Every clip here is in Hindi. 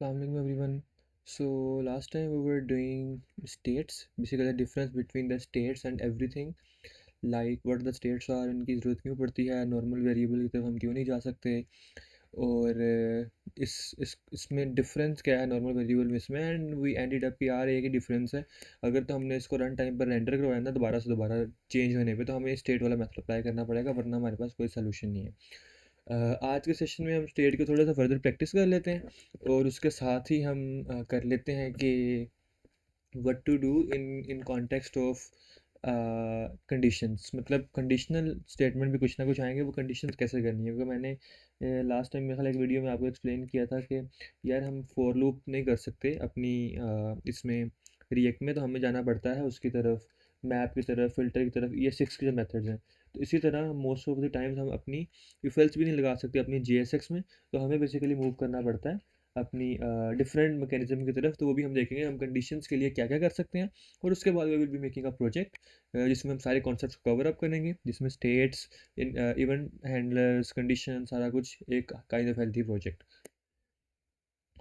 Assalamualaikum everyone. So last time we were doing states, basically the difference between the states and everything, like what the states are, इनकी ज़रूरत क्यों पड़ती है, नॉर्मल वेरिएबल की तरफ हम क्यों नहीं जा सकते, और इसमें डिफरेंस क्या है नॉर्मल वेरिएबल में इसमें, एंड वी एंडेड अप कि यार एक ही डिफरेंस है। अगर तो हमने इसको रन टाइम पर रेंडर करवाया ना दोबारा से दोबारा चेंज होने पे, तो हमें स्टेट वाला मेथड अप्लाई करना पड़ेगा, वरना हमारे पास कोई सोल्यूशन नहीं है। आज के सेशन में हम स्टेट को थोड़ा सा फर्दर प्रैक्टिस कर लेते हैं, और उसके साथ ही हम कर लेते हैं कि what to do in in context of conditions, मतलब कंडीशनल स्टेटमेंट भी कुछ ना कुछ आएंगे, वो कंडीशंस कैसे करनी है, क्योंकि मैंने लास्ट टाइम मेरे ख्याल एक वीडियो में आपको एक्सप्लेन किया था कि यार हम फॉर लूप नहीं कर सकते अपनी इसमें रिएक्ट में, तो हमें जाना पड़ता है उसकी तरफ, मैप की तरफ, फिल्टर की तरफ, ये सिक्स के जो मेथड्स हैं। तो इसी तरह मोस्ट ऑफ द टाइम्स हम अपनी इफ एल्स भी नहीं लगा सकते अपनी JSX में, तो हमें बेसिकली मूव करना पड़ता है अपनी डिफरेंट मैकेनिज्म की तरफ। तो वो भी हम देखेंगे हम कंडीशंस के लिए क्या क्या कर सकते हैं, और उसके बाद we will be making a project जिसमें हम सारे कॉन्सेप्ट्स को कवर अप करेंगे, जिसमें स्टेट्स, इवेंट हैंडलर्स, कंडीशन, सारा कुछ एक kind of healthy project.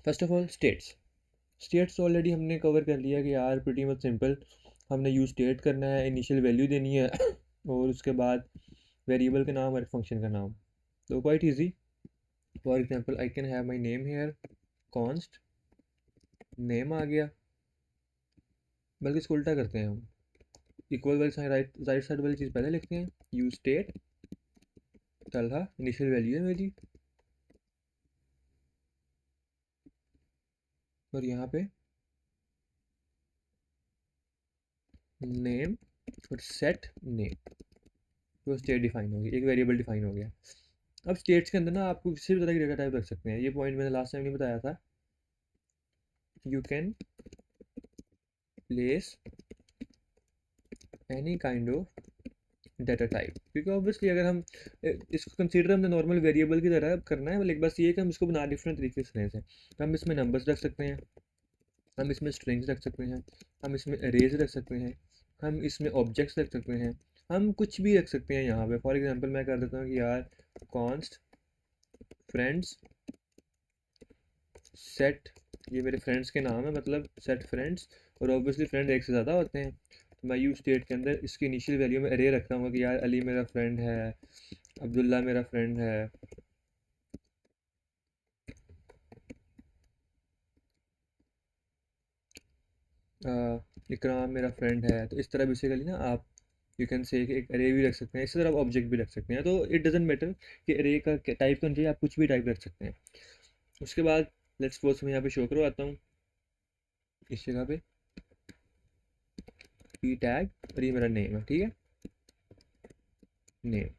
First of all states already हमने कवर कर लिया कि यार प्रीटी मच सिंपल, हमने यूज स्टेट करना है, इनिशियल वैल्यू देनी है और उसके बाद वेरिएबल का नाम और फंक्शन का नाम। तो quite easy. For example I can have my name here, const name आ गया, बल्कि इसको उल्टा करते हैं हम, इक्वल वाली साइड, राइट राइट साइड वाली चीज़ पहले लिखते हैं, use state Talha, initial value है मेरी, और यहाँ पे नेम और सेट नेम, तो स्टेट डिफाइन हो गई, एक वेरिएबल डिफाइन हो गया। अब स्टेट्स के अंदर ना आपको किसी भी तरह की डेटा टाइप रख सकते हैं, ये पॉइंट मैंने लास्ट टाइम नहीं बताया था। You can place any kind of data type, क्योंकि ऑब्वियसली अगर हम इसको कंसीडर हमने नॉर्मल वेरिएबल की तरह करना है, लेकिन बस ये है कि हम इसको बना डिफरेंट तरीके से हैं। तो हम इसमें नंबर्स रख सकते हैं, हम इसमें स्ट्रिंग्स रख सकते हैं, हम इसमें अरेज रख सकते हैं, हम इसमें ऑब्जेक्ट्स रख सकते हैं, हम कुछ भी रख सकते हैं यहाँ पे। फॉर एग्जांपल मैं कर देता हूँ कि यार कॉन्स्ट फ्रेंड्स सेट, ये मेरे फ्रेंड्स के नाम है, मतलब सेट फ्रेंड्स, और ऑब्वियसली फ्रेंड एक से ज़्यादा होते हैं, तो मैं यूज स्टेट के अंदर इसकी इनिशियल वैल्यू में अरे रखता हूँ कि यार अली मेरा फ्रेंड है, अब्दुल्ला मेरा फ्रेंड है, इकराम मेरा फ्रेंड है। तो इस तरह बेसिकली ना आप यू कैन से एक अरे भी रख सकते हैं, इसी तरह आप ऑब्जेक्ट भी रख सकते हैं। तो इट डजेंट मैटर कि अरे का टाइप कौन चाहिए, आप कुछ भी टाइप रख सकते हैं। उसके बाद लेट्स सपोज मैं यहाँ पे शो करवाता हूँ इस जगह पे पी टैग, और ये मेरा नेम है, ठीक है, नेम,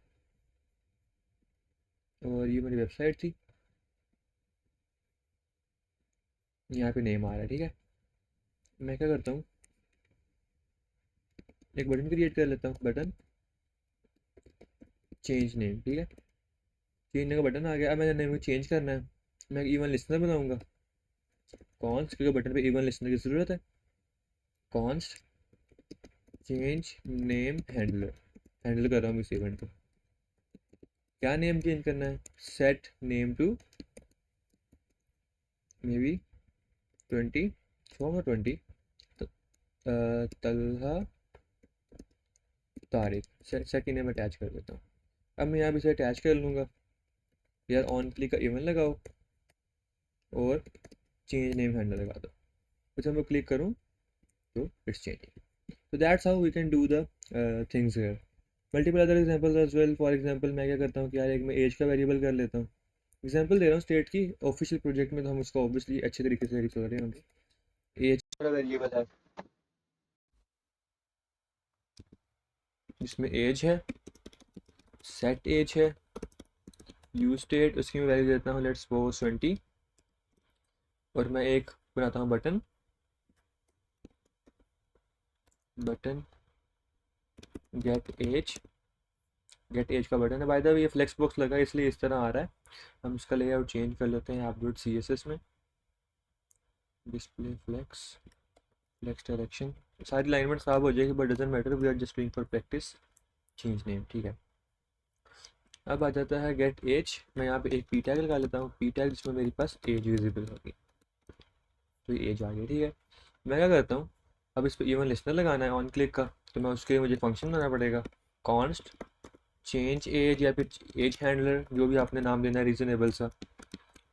और ये मेरी वेबसाइट थी, यहाँ पे नेम आ रहा है, ठीक है। मैं क्या करता हूँ, एक बटन क्रिएट कर लेता हूँ, बटन चेंज नेम, ठीक है, चेंज नेम का बटन आ गया। अब मैंने नेम को चेंज करना है, मैं इवन लिसनर बनाऊंगा, कॉन्स्ट, क्योंकि बटन पे इवन लिसनर की ज़रूरत है, const change name handler, handle कर रहा हूँ इस इवेंट को। क्या नेम चेंज करना है, set name to maybe 20, छोड़ो 20, तलहा तारिक, सेट की नेम अटैच कर देता हूँ। अब मैं यहाँ पे इसे अटैच कर लूँगा, यार ऑन क्लिक का इवन लगाओ और चेंज नेम हैंडल लगा दो, फिर जब मैं क्लिक करूँ तो इट्स चेंजिंग। तो that's how we can do the things here. Multiple other examples as well. For example मैं क्या करता हूँ कि यार एक मैं एज का वेरिएबल कर लेता हूँ, एग्जांपल दे रहा हूँ स्टेट की, ऑफिशियल प्रोजेक्ट में तो हम उसको ऑब्वियसली अच्छे तरीके से रिकॉर्ड कर रहे होंगे। एज का वेरिएबल है जिसमें एज है, सेट एज है, यूज स्टेट, उसकी मैं वैल्यू देता हूँ लेट्स सपोज 20, और मैं एक बनाता हूँ button, button get age, get age का बटन है। बाय द वे ये फ्लेक्स बॉक्स लगा है इसलिए इस तरह आ रहा है। हम इसका लेआउट चेंज कर लेते हैं app.css में, डिस्प्ले फ्लेक्स, फ्लेक्स डायरेक्शन, सारी अलाइनमेंट खराब हो जाएगी but doesn't matter, we are just doing for practice. Change name, ठीक है। अब आ जाता है गेट एज, मैं यहाँ पे एक पी टैग लगा लेता हूँ, पी टैग जिसमें मेरे पास एज विजिबल होगी। तो ये एज आ गई, ठीक है। मैं क्या करता हूँ, अब इस पर इवन लिस्नर लगाना है ऑन क्लिक का, तो मैं उसके लिए मुझे फंक्शन बनाना पड़ेगा, कॉन्स्ट चेंज एज या फिर एज हैंडलर, जो भी आपने नाम देना है रीजनेबल सा।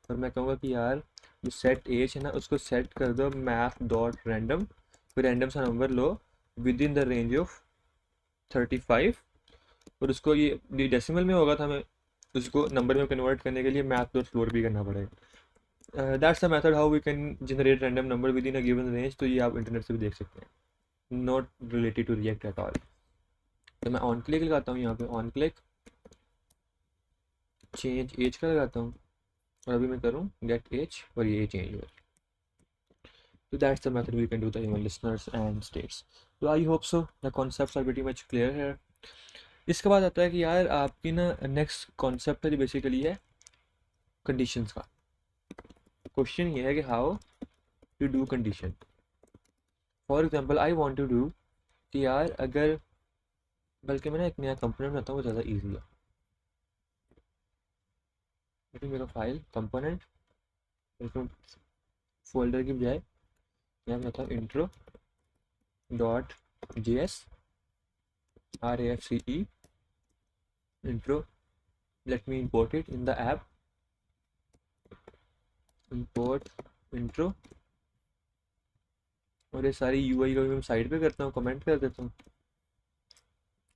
और मैं कहूँगा कि यार जो सेट एज है ना, उसको सेट कर दो मैथ डॉट रैंडम, फिर रैंडम सा number low with in the range of 35, और उसको ये डेसिमल में होगा था, मैं उसको नंबर में कन्वर्ट करने के लिए मैथ डॉट फ्लोर भी करना पड़ेगा। That's the method how we can generate random number within a given range. तो ये आप इंटरनेट से भी देख सकते हैं, not related to react at all. तो मैं ऑन क्लिक लगाता हूँ, यहाँ पे ऑन क्लिक चेंज एज का लगाता हूँ, और अभी मैं करूँ गेट एज, और ये चेंज हो। So that's the method we can do the human listeners and states. So I hope so the concepts are pretty much clear here. इसके बाद आता है कि यार आपकी ना नेक्स्ट कॉन्सेप्ट है जो बेसिकली है कंडीशंस का। क्वेश्चन ये है कि how to do condition. For example I want to do कि यार अगर, बल्कि मैं ना एक नया कंपोनेंट बनाता हूँ, वो ज़्यादा ईजी है। लेकिन मेरा फाइल कंपोनेंट, इसमें फोल्डर की बजाय यहाँ बनाता हूँ intro dot J S RAFCE intro. Let me import it in the app. Import intro, और ये सारी UI को मैं साइड पे करता हूँ, कमेंट कर देता हूँ,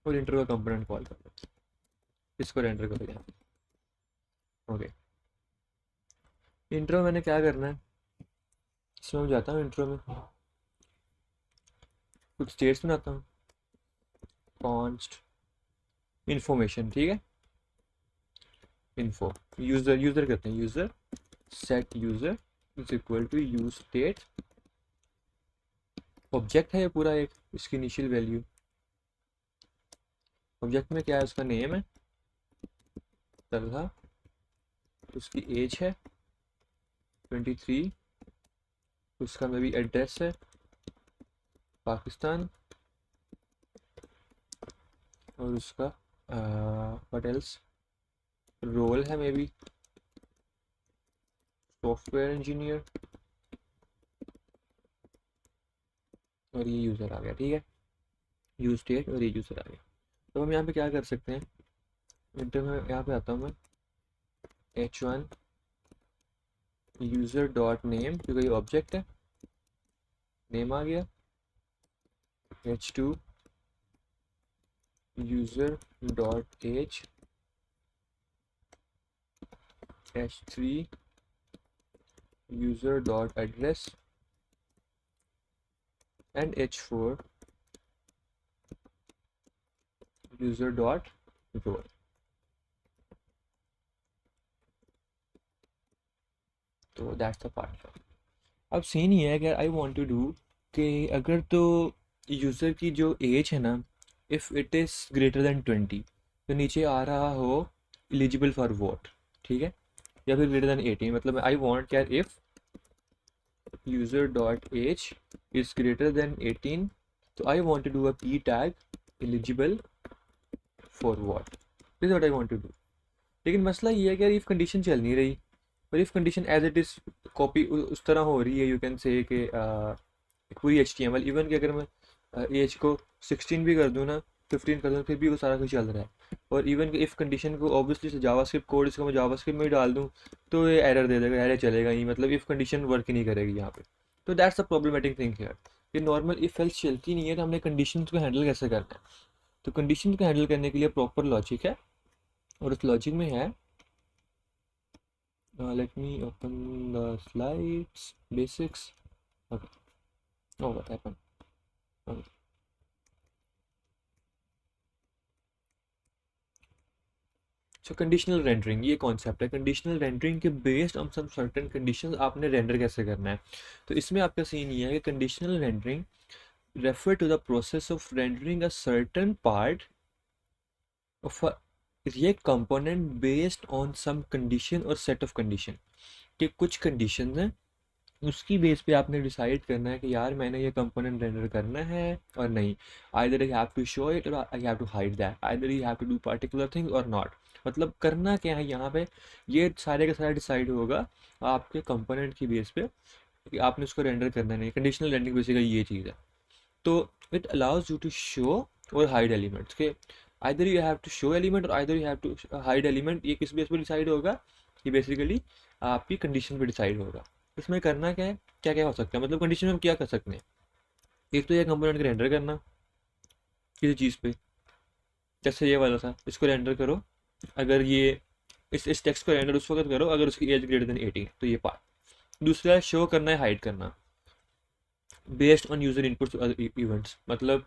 और इंट्रो का कंपोनेंट कॉल कर देता हूँ। इसको रेंडर कर दिया। ओके, इंट्रो मैंने क्या करना है, इसमें मैं जाता हूँ इंट्रो में, कुछ स्टेट्स बनाता हूँ, कॉन्स्ट इन्फॉर्मेशन, ठीक है, इन्फो यूज़र करते हैं, user set user is equal to use state. Object है ये पूरा एक, इसकी इनिशियल वैल्यू, ऑब्जेक्ट में क्या है, उसका नेम है तलहा, उसकी एज है 23, उसका मे बी एड्रेस है पाकिस्तान, और उसका व्हाट एल्स रोल है मे बी सॉफ्टवेयर इंजीनियर, और ये यूज़र आ गया, ठीक है, यूज स्टेट, और ये यूज़र आ गया। तो हम यहाँ पे क्या कर सकते हैं, इंटर में यहाँ पे आता हूँ मैं, H1 यूज़र डॉट नेम, क्योंकि ये ऑब्जेक्ट है, नेम आ गया, H2 user dot age, H3 user dot address, and H4 user dot role. तो दैट्स द पार्ट। अब सीन ये है कि आई वांट टू डू कि अगर तो यूज़र की जो एज है ना, if it is greater than 20, तो नीचे आ रहा हो एलिजिबल फॉर वोट, ठीक है, या फिर ग्रेटर देन 18, मतलब आई वांट क्या, if user dot age is greater than 18, तो I want to do a p tag eligible for vote, this what I want to do. लेकिन मसला ये है कि इफ़ कंडीशन चल नहीं रही, और if condition as it is copy उस तरह हो रही है, यू कैन से कि पूरी HTML, इवन कि अगर मैं एज को 16 भी कर दूँ ना, 15 कर दूँ, फिर भी वो सारा कुछ चल रहा है। और इवन कि इफ़ कंडीशन को ऑब्वियसली से जावास्क्रिप्ट कोड इसको मैं जावास्क्रिप्ट में ही डाल दूँ, तो ये एरर दे देगा, एरर चलेगा ही, मतलब इफ़ कंडीशन वर्क ही नहीं करेगी यहाँ पे। तो that's a problematic thing here, कि नॉर्मल इफ एल्स चलती नहीं है, तो हमने कंडीशन को हैंडल कैसे करना है। तो कंडीशन को हैंडल करने के लिए प्रॉपर लॉजिक है, और उस लॉजिक में है, let me open the slides, basics. Okay. Oh, what happened? Okay. So conditional rendering ये कॉन्सेप्ट है। कंडीशनल रेंडरिंग के based on some certain conditions आपने रेंडर कैसे करना है। तो इसमें आपका सीन ये है कि conditional rendering refer to the process of rendering a certain part of a react component based on some condition और सेट ऑफ कंडीशन, कि कुछ कंडीशन हैं, उसकी बेस पे आपने डिसाइड करना है कि यार मैंने ये कंपोनेंट रेंडर करना है और नहीं। Either you have to show it or I have to hide that, either you have to do particular thing or not. मतलब करना क्या है यहाँ पे, ये सारे का सारा डिसाइड होगा आपके कंपोनेंट की बेस पे, कि आपने उसको रेंडर करना नहीं। कंडीशनल रेंडरिंग बेसिकली ये चीज़ है। तो it allows you to show or hide elements के, either you have to show element or either you have to hide element. ये किस बेस पर डिसाइड होगा? ये बेसिकली आपकी कंडीशन पे डिसाइड होगा। इसमें करना क्या है, क्या क्या हो सकता है, मतलब कंडीशन में हम क्या कर सकते हैं। एक तो ये कंपोनेंट का रेंडर करना किसी चीज़ पे, जैसे ये वाला था, इसको रेंडर करो। अगर ये इस टेक्स्ट को रेंडर उस वक्त करो अगर उसकी एज ग्रेटर देन 18, तो ये पार्ट। दूसरा है शो करना है, हाइड करना, based on user inputs events. मतलब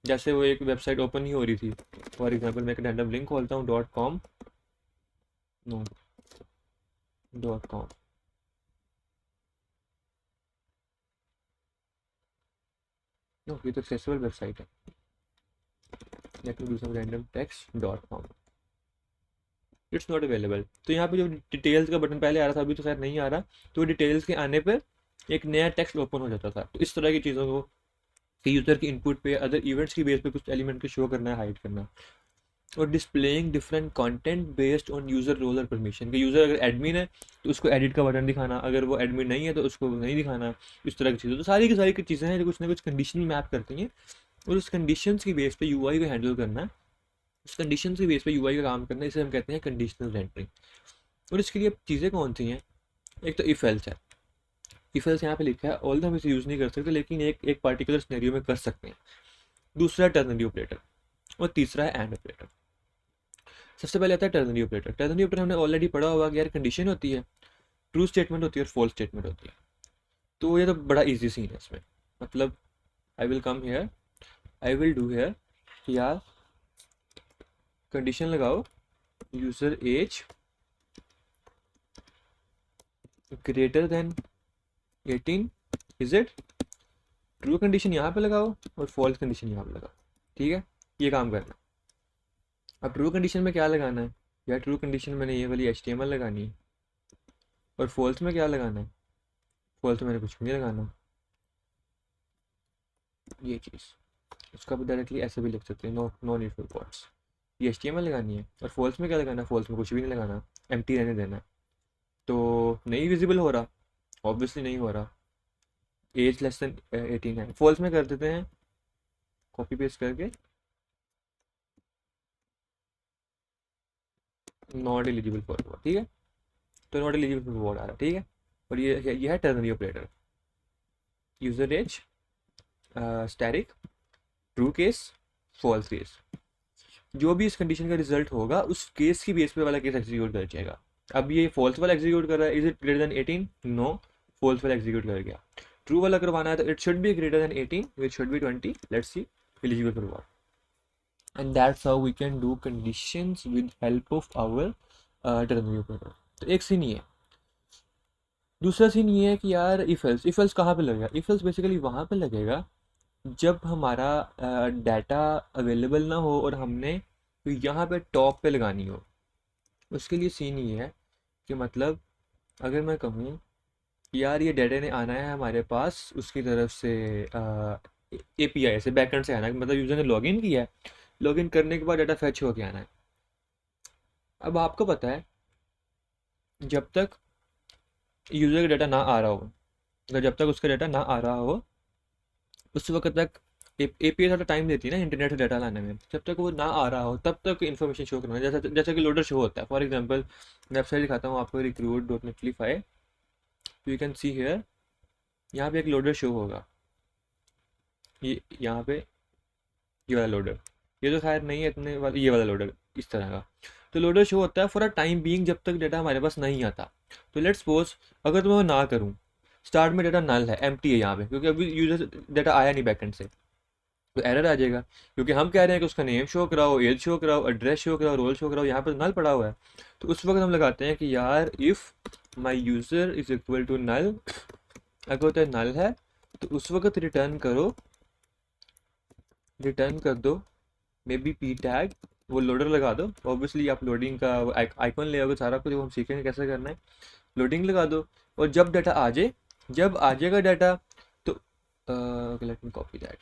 जैसे वो एक वेबसाइट ओपन ही हो रही थी, फॉर एग्जांपल मैं एक रैंडम लिंक खोलता हूँ .com, नो .com, नो ये तो एक्सेसिबल वेबसाइट है। Let me do some random text .com, it's not available. तो यहाँ पे जो डिटेल्स का बटन पहले आ रहा था, अभी तो शायद नहीं आ रहा। तो डिटेल्स के आने पर एक नया टेक्स्ट ओपन हो जाता था। तो इस तरह की चीज़ों को कि यूज़र की इनपुट पे अदर इवेंट्स की बेस पे कुछ एलिमेंट को शो करना है, हाइड करना। और displaying different content based on user role और परमिशन, कि यूज़र अगर एडमिन है तो उसको एडिट का बटन दिखाना, अगर वो एडमिन नहीं है तो उसको नहीं दिखाना। इस तरह की चीज़ें, तो सारी की सारी चीज़ें हैं जो कुछ ना कुछ कंडीशन मैप करती हैं। और उस कंडीशन की बेस पे यूआई को हैंडल करना है, उस कंडीशन की बेस पे यूआई का काम करना है, इसे हम कहते हैं कंडीशनल रेंडरिंग। और इसके लिए चीज़ें कौन सी हैं? एक तो इफ एल्स है। इफ एल्स यहाँ पे लिखा है, ऑल हम इसे यूज़ नहीं कर सकते, लेकिन एक पार्टिकुलर सिनेरियो में कर सकते हैं। दूसरा है टर्नरी ऑपरेटर, और तीसरा है एंड ऑपरेटर। सबसे पहले आता है टर्नरी ऑपरेटर। टर्नरी ऑपरेटर हमने ऑलरेडी पढ़ा होगा कि यार कंडीशन होती है, ट्रू स्टेटमेंट होती है और फॉल्स स्टेटमेंट होती है। तो ये तो बड़ा इजी सीन है इसमें। मतलब I will come here, I will do here कि यार कंडीशन लगाओ user age greater than 18, is it? True condition यहाँ पे लगाओ और फॉल्स कंडीशन यहाँ पे लगाओ। ठीक है, ये काम करना। अब ट्रू कंडीशन में क्या लगाना है? यार ट्रू कंडीशन में मैंने ये वाली HTML लगानी है। और फॉल्स में क्या लगाना है? फॉल्स में मैंने कुछ भी नहीं लगाना, ये चीज़। उसका भी डायरेक्टली ऐसे भी लिख सकते हैं, no no need for false. ये HTML लगानी है। और फॉल्स में क्या लगाना है? फॉल्स में कुछ भी नहीं लगाना, एम्प्टी रहने देना है। तो नहीं विजिबल हो रहा, ऑब्वियसली नहीं हो रहा, एज लेस देन 18 है। फॉल्स में कर देते हैं, कॉपी पेस्ट करके नॉट एलिजिबल फॉर रिवॉर्ड। ठीक है, तो नॉट एलिजिबल फॉर रिवॉर्ड आ रहा है। ठीक है, और ये है ternary operator. User age static, true case, false case. जो भी इस कंडीशन का रिजल्ट होगा उस केस की बेस पे वाला केस एग्जीक्यूट कर जाएगा। अब ये फॉल्स वाला एग्जीक्यूट कर रहा है, is it greater than 18? No, false वाला एग्जीक्यूट कर गया। ट्रू वाला करवाना है तो it should be greater than 18, it should be 20, let's see, eligible for reward. And that's how we can do conditions with help of our ternary operator. तो एक सीन ये है। दूसरा सीन ये है कि यार इफ एल्स कहाँ पे लगेगा? इफ एल्स बेसिकली वहाँ पे लगेगा जब हमारा डाटा अवेलेबल ना हो और हमने यहाँ पे टॉप पे लगानी हो। उसके लिए सीन ये है कि मतलब अगर मैं कहूँ यार ये डाटा ने आना है हमारे पास उसकी तरफ से API से, बैकएंड से आना है, मतलब यूज़र ने लॉगिन किया है, लॉगिन करने के बाद डाटा फैच होके आना है। अब आपको पता है जब तक यूज़र का डाटा ना आ रहा हो, अगर जब तक उसका डाटा ना आ रहा हो उस वक्त तक API थोड़ा टाइम देती है ना इंटरनेट से डाटा लाने में। जब तक वो ना आ रहा हो तब तक इन्फॉर्मेशन शो करना है, जैसा जैसा कि लोडर शो होता है। फॉर एग्जांपल वेबसाइट दिखाता हूँ आपको, recruit.netlify। तो यू कैन सी हियर, यहाँ पे एक लोडर शो होगा, ये यहाँ पे, ये वाला लोडर। ये तो खैर नहीं है इतने वाला, ये वाला लोडर इस तरह का। तो लोडर शो होता है फॉर अ टाइम बीइंग, जब तक डाटा हमारे पास नहीं आता। तो लेट्स सपोज अगर तो मैं ना करूँ, स्टार्ट में डाटा नल है, एम्प्टी है यहाँ पे, क्योंकि अभी यूजर डाटा आया नहीं बैकएंड से, तो एरर आ जाएगा। क्योंकि हम कह रहे हैं कि उसका नेम शो कराओ, एज शो कराओ, एड्रेस शो कराओ, रोल शो कराओ, यहाँ पर नल पड़ा हुआ है। तो उस वक्त हम लगाते हैं कि यार if my user is equal to null, अगर तो नल है तो उस वक्त रिटर्न कर दो मे बी पी टैग, वो लोडर लगा दो। ऑब्वियसली आप लोडिंग का आइकॉन ले आओगे, सारा कुछ वो हम सीखेंगे कैसे करना है। लोडिंग लगा दो, और जब डाटा आ जाए, जब आ जाएगा डाटा, तो लेट मी कॉपी दैट,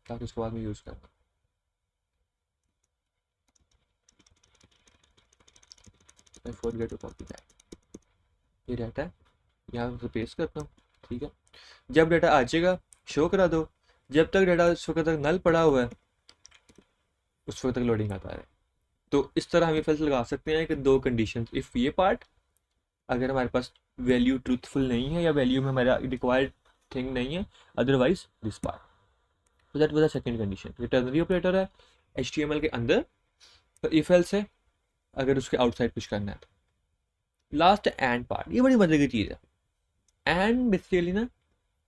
ताकि उसके बाद में यूज़ करना। I forget to copy that, ये रहता है। यहाँ पे पेस्ट करता हूँ, ठीक है। जब डाटा आ जाएगा शो करा दो, जब तक डाटा उस वक्त तक नल पड़ा हुआ है उस वक्त तक लोडिंग आता है। तो इस तरह हम ये फैसला लगा सकते हैं कि दो कंडीशन, इफ़ ये पार्ट अगर हमारे पास वैल्यू ट्रूथफुल नहीं है या वैल्यू में हमारा रिक्वायर्ड थिंग नहीं है, अदरवाइज दिस पार्ट। तो that was the second condition. ये टर्नरी ऑपरेटर है HTML के अंदर, तो इफ एल्स है अगर उसके आउटसाइड कुछ करना है तो। लास्ट एंड पार्ट, ये बड़ी मजे की चीज़ है। एंड बेसिकली ना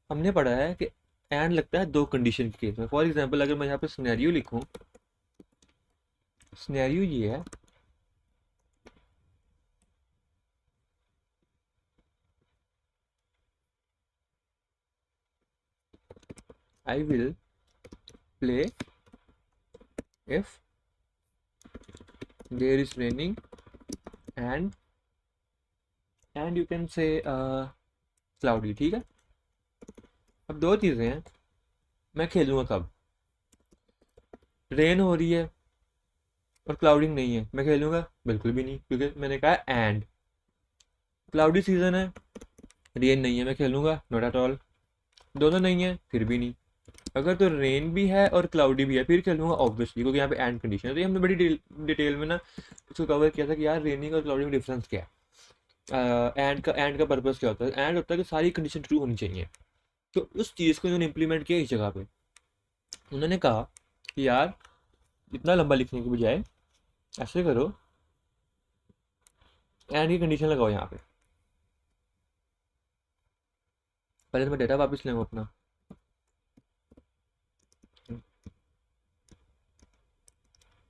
हमने पढ़ा है कि एंड लगता है दो कंडीशन के केस में। फॉर एग्जांपल अगर मैं यहाँ पे सिनेरियो लिखूं, सिनेरियो ये है I will play if there is raining and you can say cloudy, ठीक है। अब दो चीज़ें हैं, मैं खेलूंगा कब, रेन हो रही है और क्लाउडिंग नहीं है, मैं खेलूंगा बिल्कुल भी नहीं, क्योंकि मैंने कहा एंड। क्लाउडी सीजन है, रेन नहीं है, मैं खेलूंगा नॉट एट ऑल। दोनों नहीं है फिर भी नहीं। अगर तो रेन भी है और क्लाउडी भी है फिर खेलूंगा ऑब्वियसली, क्योंकि यहाँ पे एंड कंडीशन है। तो ये हमने बड़ी डिटेल में ना इसको कवर किया था कि यार रेनिंग और क्लाउडी में डिफरेंस क्या है, एंड का पर्पस क्या होता है। एंड होता है कि सारी कंडीशन ट्रू होनी चाहिए। तो उस चीज़ को इन्होंने इंप्लीमेंट किया इस जगह पे। उन्होंने कहा कि यार इतना लंबा लिखने के बजाय ऐसे करो, एंड की कंडीशन लगाओ यहाँ पे। पहले तो मैं डेटा वापस लूँगा अपना,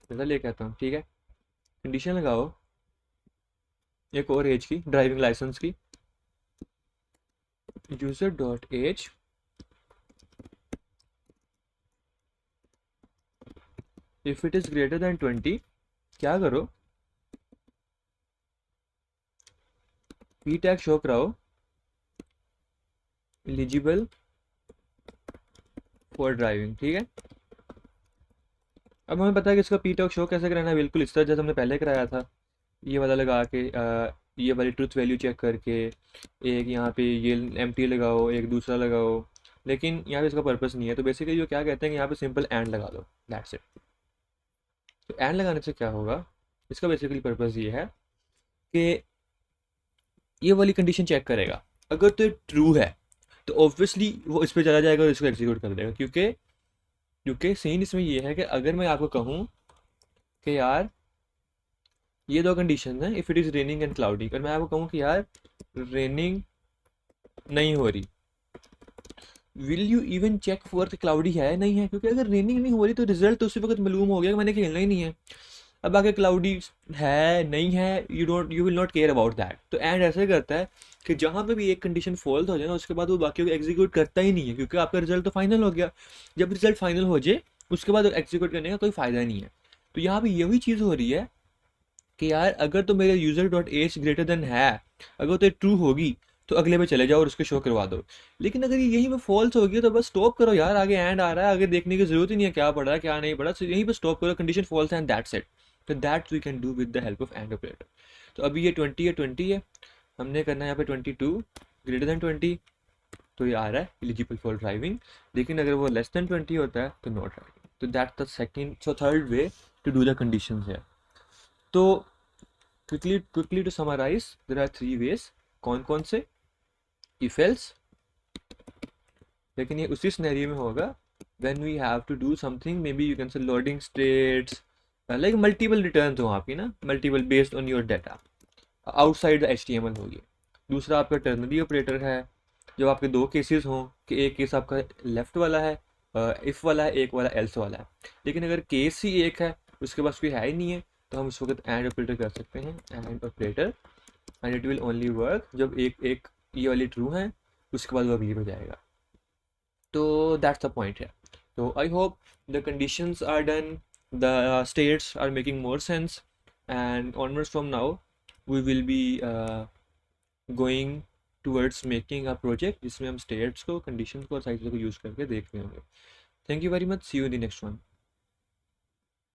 डेटा लेके आता हूँ, ठीक है। कंडीशन लगाओ एक और एज की, ड्राइविंग लाइसेंस की, user dot age if it is greater than 20, क्या करो पी टैग शो कराओ एलिजिबल फॉर ड्राइविंग, ठीक है। अब हमें पता है कि इसका पी टैग शो कैसे कराना है, बिल्कुल इस तरह जैसे हमने पहले कराया था। ये वाला लगा के ये वाली ट्रूथ वैल्यू चेक करके, एक यहाँ पे ये एम्प्टी लगाओ, एक दूसरा लगाओ। लेकिन यहाँ पे इसका पर्पस नहीं है, तो बेसिकली जो क्या कहते हैं कि यहाँ पे सिंपल एंड लगा दो, दैट्स इट। तो एंड लगाने से क्या होगा, इसका बेसिकली पर्पस ये है कि ये वाली कंडीशन चेक करेगा, अगर तो ट्रू है तो ऑब्वियसली वो इस पर चला जाएगा और इसको एग्जीक्यूट कर देगा। क्योंकि क्योंकि सीन इसमें ये है कि अगर मैं आपको कहूँ कि यार ये दो कंडीशन है, if it is raining and cloudy, और मैं आपको कहूँ कि यार रेनिंग नहीं हो रही, will you even check for cloudy है नहीं है? क्योंकि अगर रेनिंग नहीं हो रही तो रिजल्ट तो उसी वक्त मालूम हो गया कि मैंने खेलना ही नहीं है। अब आगे क्लाउडी है नहीं है, you will not care about that. तो एंड ऐसे करता है कि जहाँ पे भी एक कंडीशन फॉल्स हो जाए ना, उसके बाद वो बाकी को एग्जीक्यूट करता ही नहीं है, क्योंकि आपका रिजल्ट तो फाइनल हो गया। जब रिजल्ट फाइनल हो जाए उसके बाद एग्जीक्यूट करने का कोई फ़ायदा नहीं है। तो यहाँ पे यही चीज़ हो रही है कि यार अगर तो मेरे user dot age greater than है, अगर तो ट्रू होगी तो अगले पे चले जाओ और उसको शो करवा दो। लेकिन अगर ये यहीं पे फॉल्स होगी तो बस स्टॉप करो यार, आगे एंड आ रहा है, आगे देखने की जरूरत ही नहीं है क्या पढ़ रहा है क्या नहीं पढ़ा, तो यहीं पे स्टॉप करो, condition false and that's it. तो that we can do with the help of and operator. तो अभी ये 20 है, हमने करना है यहाँ पे 22 ग्रेटर देन 20, तो ये आ रहा है एलिजिबल फॉर ड्राइविंग। लेकिन अगर वो लेस देन 20 होता है तो नॉट ड्राइविंग। तो that the second, so third way to do the condition है। तो quickly to summarize, there are three ways। कौन कौन से, if else, लेकिन ये उसी सिनेरियो में होगा when we have to do something, maybe you can say loading states, like multiple returns हो आपकी ना, multiple based on your data outside the HTML होगी। दूसरा आपका टर्नरी ऑपरेटर है, जब आपके दो केसेस हों कि एक केस आपका लेफ्ट वाला है, इफ वाला है, एक वाला एल्स वाला है। लेकिन अगर केस ही एक है, उसके पास कोई है ही नहीं है, तो हम उस वक्त एंड ऑपरेटर कर सकते हैं, and operator, and it will only work जब एक एक ये वाली ट्रू है, उसके बाद वो अगली हो जाएगा। तो दैट्स द पॉइंट है। तो I hope the conditions are done, the states are making more sense, and onwards from now we will be going towards making a project जिसमें हम स्टेट्स को, कंडीशंस को और सारी चीज़ों को यूज़ करके देख रहे होंगे। Thank you very much, see you in the next one.